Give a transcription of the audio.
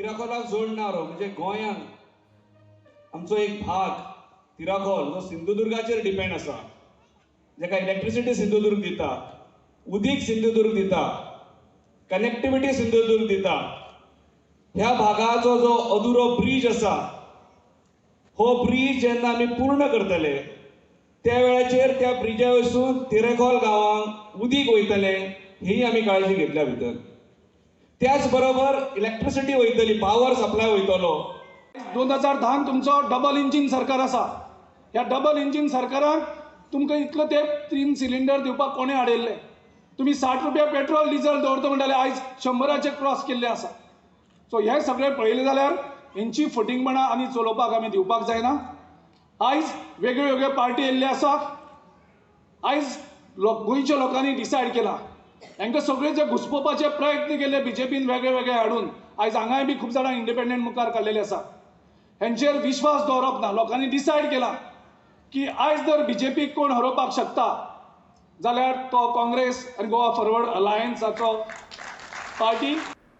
तिराखोलाक जोडणारो म्हणजे गोंयांत आमचो एक भाग तिराखोल जो सिंधुदुर्गाचेर डिपेंड आसा, जेका इलेक्ट्रिसिटी सिंधुदुर्ग दिता, उदीक सिंधुदुर्ग दिता, कनेक्टिविटी सिंधुदुर्ग दिता, ह्या भागाचो जो अधुरो ब्रिज आसा, हो ब्रिज जेन्ना आमी पूर्ण करतले त्या वेळाचेर त्या ब्रिजा वयसून तिरेखोल गांवांक उदीक वयतले ही आमी काळजी घेतल्या भितर. त्याच बरोबर इलेक्ट्रिसिटी वयतली, पावर सप्लाय वयतलो. 2010 तुमचो डबल इंजिन सरकार आसा. ह्या डबल इंजिन सरकाराक तुमकां इतलो ते 3 सिलिंडर दिवपाक कोणे हाडयल्ले? तुम्ही 60 रुपया पेट्रोल डिझल दवरता म्हणटाले, आयज 100चे क्रॉस केल्ले आसा. सो हे सगळे पळयले जाल्यार हेंची फटींगपणां आनी चलोवपाक आमी दिवपाक जायना. आयज वेगळ्यो वेगळ्यो पार्टी येयल्ले आसा. आयज गोंयच्या लोकांनी डिसायड केला, हांकां सगळे जे घुसपोवपाचे प्रयत्न केले बीजेपीन वेगळे वेगळे हाडून, आयज हांगाय बी खूब जाणां इंडिपेंडंट मुखार काडलेले आसा. हेंचेर विश्वास दवरप ना. लोकांनी डिसायड केला की आयज जर बीजेपीक कोण हरोवपाक शकता जाल्यार तो काँग्रेस आनी गोवा फॉरवर्ड अलायन्साचो पार्टी